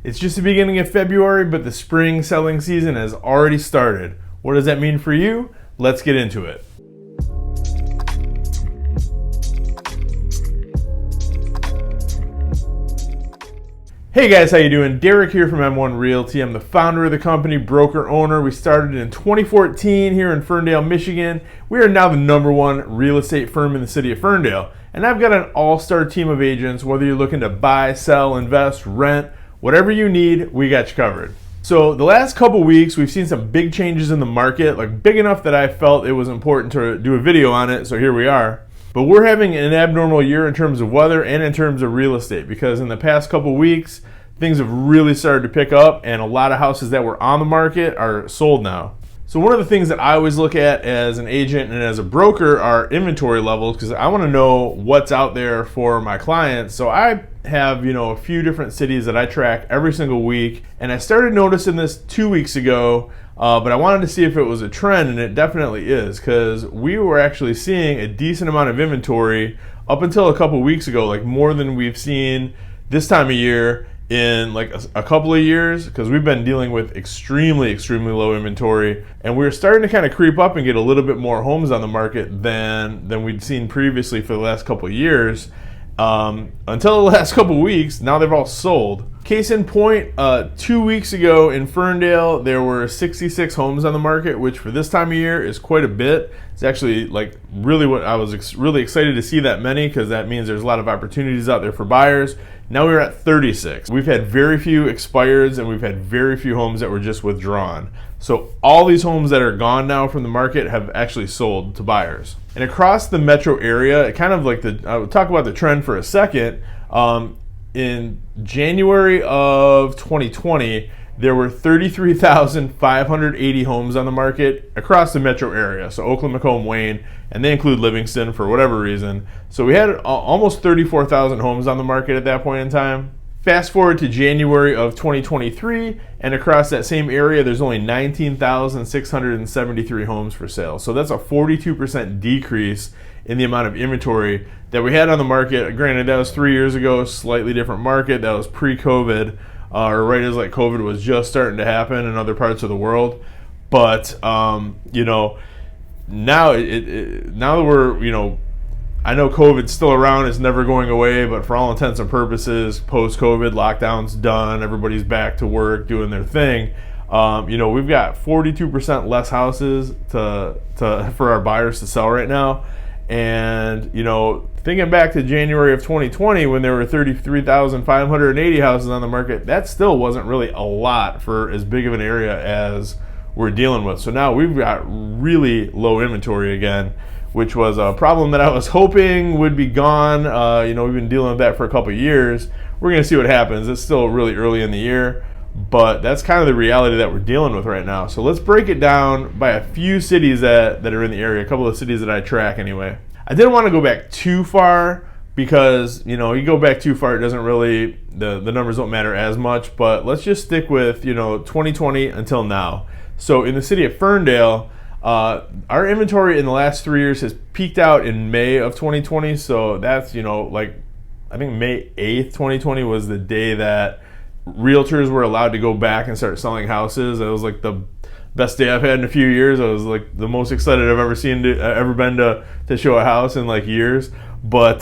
It's just the beginning of February, but the spring selling season has already started. What does that mean for you? Let's get into it. Hey guys, how you doing? Derek here from M1 Realty. I'm the founder of the company, broker owner. We started in 2014 here in Ferndale, Michigan. We are now the #1 real estate firm in the city of Ferndale. And I've got an all-star team of agents. Whether you're looking to buy, sell, invest, rent, whatever you need, we got you covered. So the last couple weeks, we've seen some big changes in the market, like big enough that I felt it was important to do a video on it, so here we are. But we're having an abnormal year in terms of weather and in terms of real estate, because in the past couple weeks, things have really started to pick up, and a lot of houses that were on the market are sold now. So one of the things that I always look at as an agent and as a broker are inventory levels, because I want to know what's out there for my clients. So I have, a few different cities that I track every single week, and I started noticing this 2 weeks ago, but I wanted to see if it was a trend, and it definitely is, because we were actually seeing a decent amount of inventory up until a couple weeks ago, like more than we've seen this time of year in like a couple of years, because we've been dealing with extremely low inventory, and we're starting to kind of creep up and get a little bit more homes on the market than we'd seen previously for the last couple of years, until the last couple of weeks. Now they've all sold. Case in point, 2 weeks ago in Ferndale, there were 66 homes on the market, which for this time of year is quite a bit. It's actually like really what I was really excited to see that many, because that means there's a lot of opportunities out there for buyers. Now we're at 36. We've had very few expireds, and we've had very few homes that were just withdrawn. So all these homes that are gone now from the market have actually sold to buyers. And across the metro area, it kind of like I will talk about the trend for a second. In January of 2020, there were 33,580 homes on the market across the metro area. So Oakland, Macomb, Wayne, and they include Livingston for whatever reason. So we had almost 34,000 homes on the market at that point in time. Fast forward to January of 2023, and across that same area, there's only 19,673 homes for sale. So that's a 42% decrease in the amount of inventory that we had on the market. Granted, that was 3 years ago, slightly different market. That was pre-COVID, or right as like COVID was just starting to happen in other parts of the world. But now now that we're I know COVID's still around, it's never going away, but for all intents and purposes, post-COVID, lockdown's done, everybody's back to work doing their thing. We've got 42% less houses for our buyers to sell right now. And, thinking back to January of 2020, when there were 33,580 houses on the market, that still wasn't really a lot for as big of an area as we're dealing with. So now we've got really low inventory again, which was a problem that I was hoping would be gone. We've been dealing with that for a couple of years. We're going to see what happens. It's still really early in the year, but that's kind of the reality that we're dealing with right now. So let's break it down by a few cities that are in the area, a couple of cities that I track anyway. I didn't want to go back too far, because you go back too far, it doesn't really, the numbers don't matter as much, but let's just stick with 2020 until now. So in the city of Ferndale, our inventory in the last 3 years has peaked out in May of 2020. So that's, I think May 8th, 2020 was the day that realtors were allowed to go back and start selling houses. It was like the best day I've had in a few years. I was like the most excited I've ever been to show a house in like years. But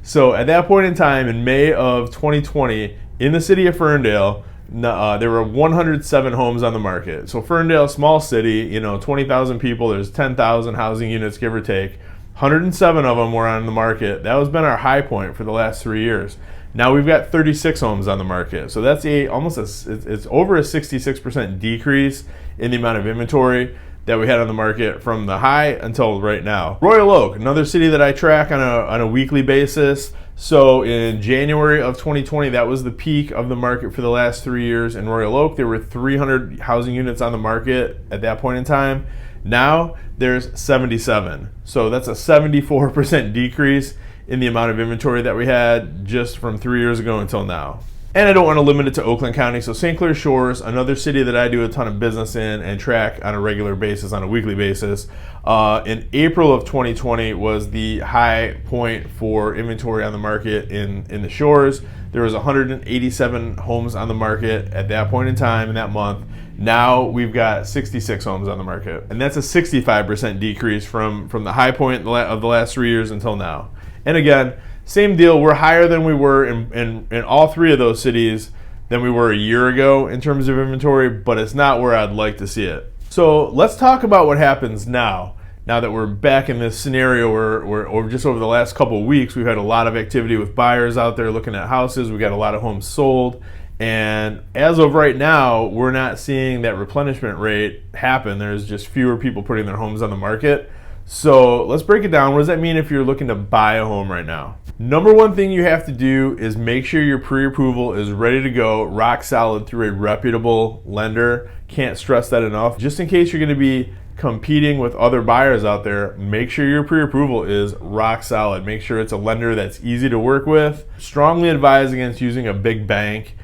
so at that point in time, in May of 2020, in the city of Ferndale, there were 107 homes on the market. So Ferndale, small city, 20,000 people, there's 10,000 housing units, give or take. 107 of them were on the market. That has been our high point for the last 3 years. Now we've got 36 homes on the market. So that's it's over a 66% decrease in the amount of inventory that we had on the market from the high until right now. Royal Oak, another city that I track on a weekly basis. So in January of 2020, that was the peak of the market for the last 3 years in Royal Oak. There were 300 housing units on the market at that point in time. Now there's 77. So that's a 74% decrease in the amount of inventory that we had just from 3 years ago until now. And I don't want to limit it to Oakland County. So St. Clair Shores, another city that I do a ton of business in and track on a regular basis, on a weekly basis. In April of 2020 was the high point for inventory on the market in the Shores. There was 187 homes on the market at that point in time in that month. Now we've got 66 homes on the market. And that's a 65% decrease from the high point of the last 3 years until now. And again, same deal, we're higher than we were in all three of those cities than we were a year ago in terms of inventory, but it's not where I'd like to see it. So let's talk about what happens now that we're back in this scenario where just over the last couple of weeks, we've had a lot of activity with buyers out there looking at houses. We got a lot of homes sold. And as of right now, we're not seeing that replenishment rate happen. There's just fewer people putting their homes on the market. So let's break it down. What does that mean if you're looking to buy a home right now? Number one thing you have to do is make sure your pre-approval is ready to go, rock solid through a reputable lender. Can't stress that enough. Just in case you're going to be competing with other buyers out there, make sure your pre-approval is rock solid. Make sure it's a lender that's easy to work with. Strongly advise against using a big bank.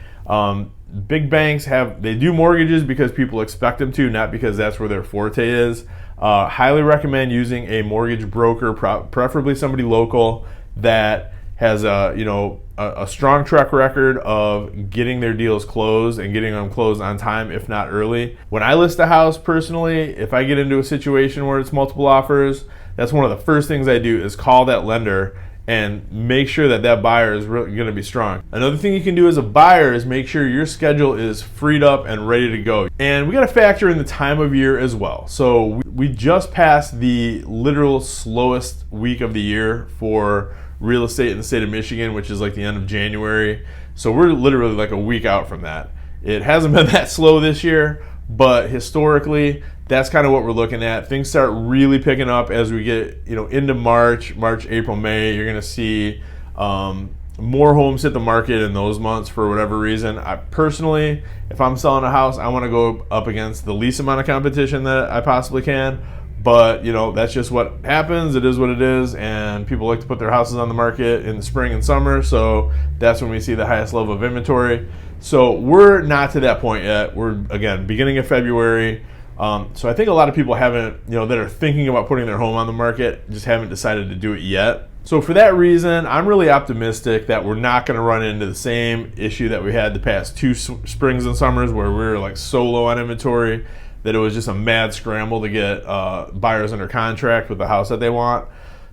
Big banks they do mortgages because people expect them to, not because that's where their forte is. Highly recommend using a mortgage broker, preferably somebody local that has a strong track record of getting their deals closed and getting them closed on time, if not early. When I list a house personally, if I get into a situation where it's multiple offers, that's one of the first things I do is call that lender and make sure that buyer is really going to be strong. Another thing you can do as a buyer is make sure your schedule is freed up and ready to go. And we got to factor in the time of year as well. So we just passed the literal slowest week of the year for real estate in the state of Michigan, which is like the end of January. So we're literally like a week out from that. It hasn't been that slow this year, but historically, that's kind of what we're looking at. Things start really picking up as we get into March, April, May. You're going to see more homes hit the market in those months for whatever reason. I personally, if I'm selling a house, I want to go up against the least amount of competition that I possibly can. But that's just what happens. It is what it is, and people like to put their houses on the market in the spring and summer. So that's when we see the highest level of inventory. So we're not to that point yet. We're again beginning of February. So I think a lot of people haven't, that are thinking about putting their home on the market, just haven't decided to do it yet. So for that reason, I'm really optimistic that we're not going to run into the same issue that we had the past two springs and summers where we were like so low on inventory that it was just a mad scramble to get buyers under contract with the house that they want.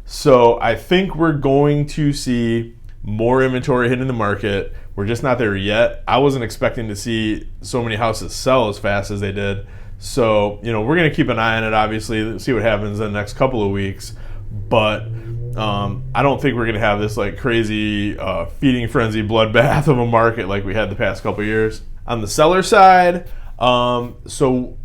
So I think we're going to see more inventory hitting the market. We're just not there yet. I wasn't expecting to see so many houses sell as fast as they did. So, we're going to keep an eye on it, obviously, see what happens in the next couple of weeks. But I don't think we're going to have this like crazy feeding frenzy bloodbath of a market like we had the past couple of years. On the seller side, so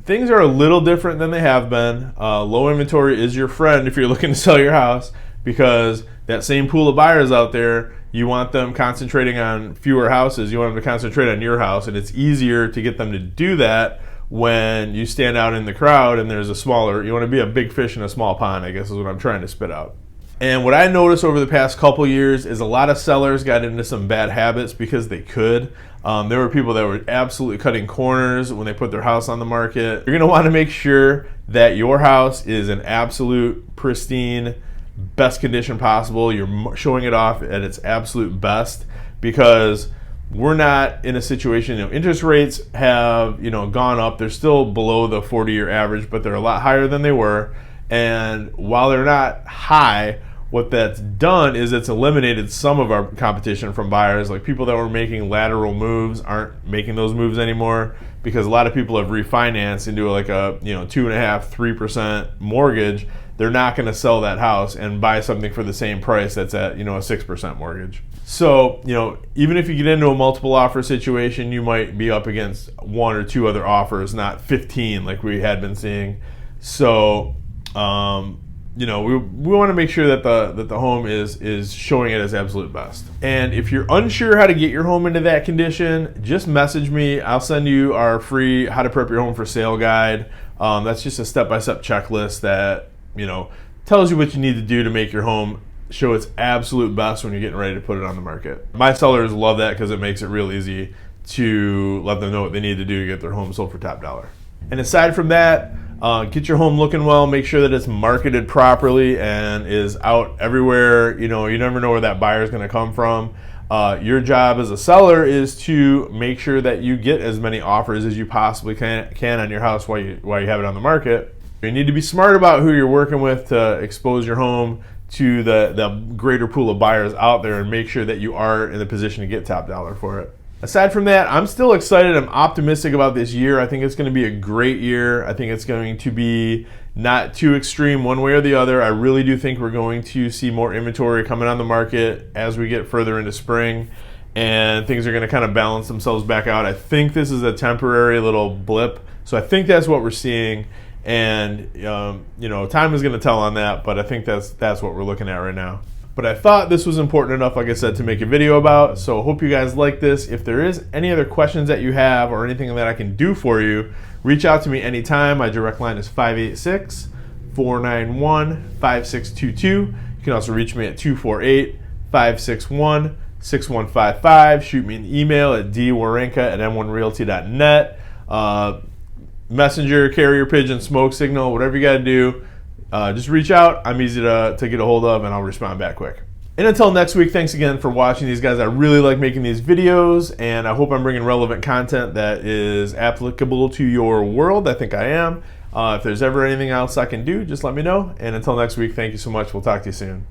things are a little different than they have been. Low inventory is your friend if you're looking to sell your house, because that same pool of buyers out there, you want them concentrating on fewer houses. You want them to concentrate on your house, and it's easier to get them to do that when you stand out in the crowd and there's you want to be a big fish in a small pond, I guess is what I'm trying to spit out. And what I noticed over the past couple years is a lot of sellers got into some bad habits because they could. There were people that were absolutely cutting corners when they put their house on the market. You're going to want to make sure that your house is in absolute pristine, best condition possible. You're showing it off at its absolute best, because we're not in a situation, interest rates have, gone up. They're still below the 40-year average, but they're a lot higher than they were. And while they're not high, what that's done is it's eliminated some of our competition from buyers. Like people that were making lateral moves aren't making those moves anymore, because a lot of people have refinanced into like a 2.5-3% mortgage. They're not going to sell that house and buy something for the same price that's at a 6% mortgage. So even if you get into a multiple offer situation, you might be up against one or two other offers, not 15 like we had been seeing. So we want to make sure that the home is showing it as absolute best. And if you're unsure how to get your home into that condition, just message me. I'll send you our free How to Prep Your Home for Sale guide. That's just a step-by-step checklist that tells you what you need to do to make your home show its absolute best when you're getting ready to put it on the market. My sellers love that because it makes it real easy to let them know what they need to do to get their home sold for top dollar. And aside from that, get your home looking well, make sure that it's marketed properly and is out everywhere. You know, you never know where that buyer is going to come from. Your job as a seller is to make sure that you get as many offers as you possibly can on your house while you have it on the market. You need to be smart about who you're working with to expose your home to the greater pool of buyers out there and make sure that you are in the position to get top dollar for it. Aside from that, I'm still excited. I'm optimistic about this year. I think it's going to be a great year. I think it's going to be not too extreme one way or the other. I really do think we're going to see more inventory coming on the market as we get further into spring, and things are going to kind of balance themselves back out. I think this is a temporary little blip. So I think that's what we're seeing. And you know, time is going to tell on that, but I think that's what we're looking at right now. But I thought this was important enough, like I said, to make a video about. So hope you guys like this. If there is any other questions that you have or anything that I can do for you, reach out to me anytime. My direct line is 586-491-5622. You can also reach me at 248-561-6155. Shoot me an email at dwerenka@m1realty.net. Messenger, carrier pigeon, smoke signal, whatever you got to do, just reach out. I'm easy to get a hold of, and I'll respond back quick. And until next week, thanks again for watching these guys. I really like making these videos, and I hope I'm bringing relevant content that is applicable to your world. I think I am. If there's ever anything else I can do, just let me know. And until next week, thank you so much. We'll talk to you soon.